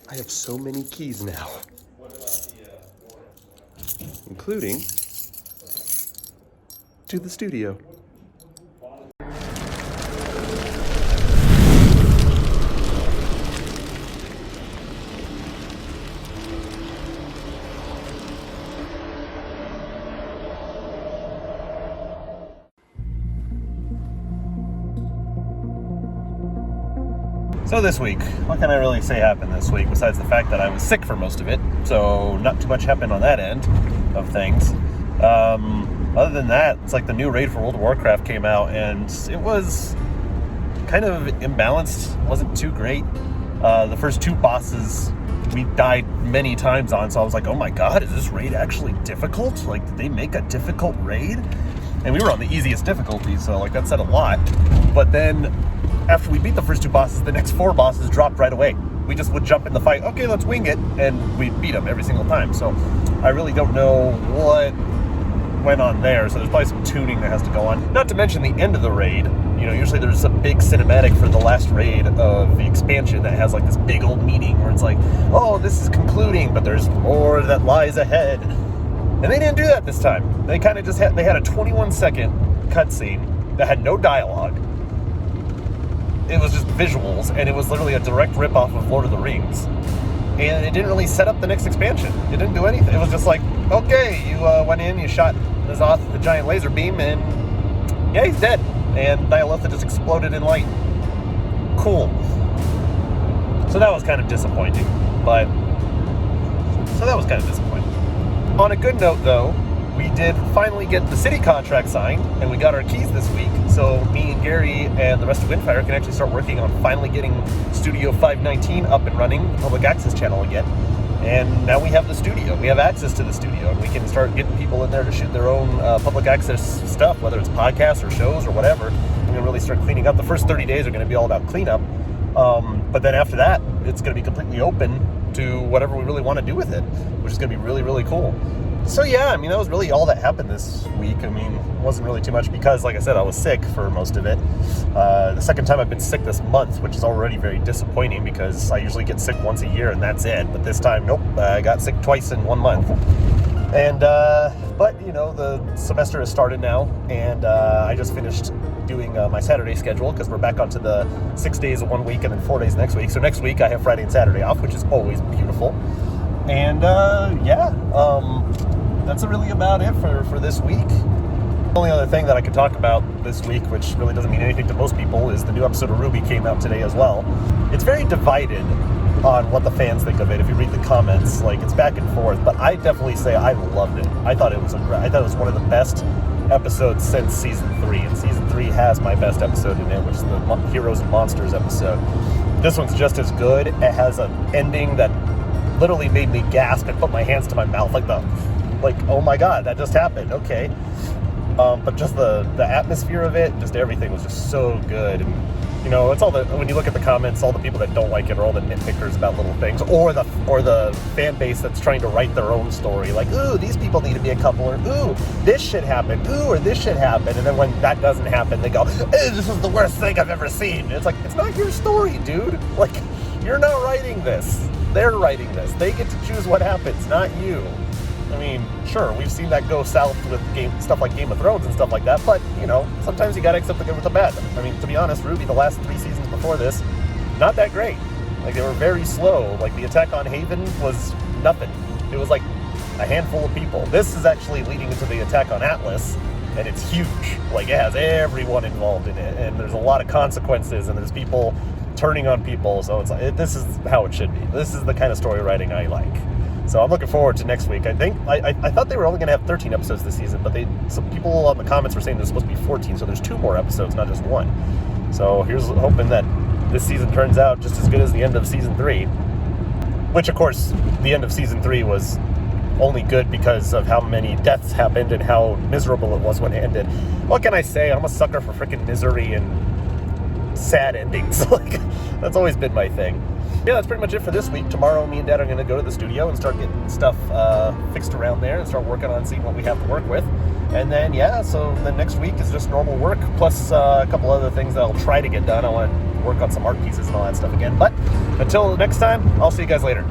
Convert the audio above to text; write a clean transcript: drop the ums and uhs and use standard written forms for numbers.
I have so many keys now. Including to the studio. So this week, what can I really say happened this week besides the fact that I was sick for most of it? So not too much happened on that end of things. Other than that, it's like the new raid for World of Warcraft came out, and it was kind of imbalanced. Wasn't too great. The first two bosses we died many times on, so I was like, oh my god, is this raid actually difficult? Like, did they make a difficult raid? And we were on the easiest difficulty, so like that said a lot. But then after we beat the first two bosses, the next four bosses dropped right away. We just would jump in the fight, okay, let's wing it, and we beat them every single time. So I really don't know what went on there, so there's probably some tuning that has to go on. Not to mention the end of the raid. You know, usually there's a big cinematic for the last raid of the expansion that has like this big old meaning where it's like, oh, this is concluding, but there's more that lies ahead. And they didn't do that this time. They kind of just had a 21-second cutscene that had no dialogue. It was just visuals, and it was literally a direct ripoff of Lord of the Rings. And it didn't really set up the next expansion. It didn't do anything. It was just like, okay, you went in, you shot N'Zoth with the giant laser beam, and yeah, he's dead. And Ny'alotha just exploded in light. Cool. So that was kind of disappointing. On a good note, though, we did finally get the city contract signed, and we got our keys this week. So me and Gary and the rest of Windfire can actually start working on finally getting Studio 519 up and running, the public access channel again. And now we have the studio. We have access to the studio, and we can start getting people in there to shoot their own public access stuff, whether it's podcasts or shows or whatever. We're going to really start cleaning up. The first 30 days are going to be all about cleanup. But then after that, it's going to be completely open to whatever we really want to do with it, which is going to be really, really cool. So yeah, I mean, that was really all that happened this week. I mean, it wasn't really too much because, like I said, I was sick for most of it. The second time I've been sick this month, which is already very disappointing because I usually get sick once a year and that's it. But this time, nope, I got sick twice in 1 month. And, but, you know, the semester has started now, and I just finished doing my Saturday schedule because we're back onto the 6 days of 1 week and then 4 days next week. So next week I have Friday and Saturday off, which is always beautiful. And, that's really about it for this week. The only other thing that I could talk about this week, which really doesn't mean anything to most people, is the new episode of RWBY came out today as well. It's very divided on what the fans think of it. If you read the comments, like, it's back and forth, but I definitely say I loved it. I thought it was one of the best episodes since season 3, and season 3 has my best episode in it, which is the Heroes and Monsters episode. This one's just as good. It has an ending that literally made me gasp and put my hands to my mouth, like, oh my god, that just happened, okay. But just the atmosphere of it, just everything was just so good. And, you know, it's when you look at the comments, all the people that don't like it are all the nitpickers about little things, or the fan base that's trying to write their own story, like, ooh, these people need to be a couple, or ooh, this should happen, ooh, or this should happen. And then when that doesn't happen, they go, this is the worst thing I've ever seen. And it's like, it's not your story, dude. Like, you're not writing this. They're writing this. They get to choose what happens, not you. I mean, sure, we've seen that go south with stuff like Game of Thrones and stuff like that, but, you know, sometimes you gotta accept the good with the bad. I mean, to be honest, RWBY, the last 3 seasons before this, not that great. Like, they were very slow. Like, the attack on Haven was nothing. It was like a handful of people. This is actually leading into the attack on Atlas, and it's huge. Like, it has everyone involved in it, and there's a lot of consequences, and there's people turning on people, so it's like, this is how it should be. This is the kind of story writing I like. So I'm looking forward to next week. I think I thought they were only going to have 13 episodes this season, but some people on the comments were saying there's supposed to be 14, so there's 2 more episodes, not just 1. So here's hoping that this season turns out just as good as the end of season 3, which, of course, the end of season 3 was only good because of how many deaths happened and how miserable it was when it ended. What can I say? I'm a sucker for freaking misery and sad endings. Like, that's always been my thing. Yeah, that's pretty much it for this week. Tomorrow, me and Dad are going to go to the studio and start getting stuff fixed around there and start working on seeing what we have to work with. And then, yeah, so the next week is just normal work, plus a couple other things that I'll try to get done. I want to work on some art pieces and all that stuff again. But until next time, I'll see you guys later.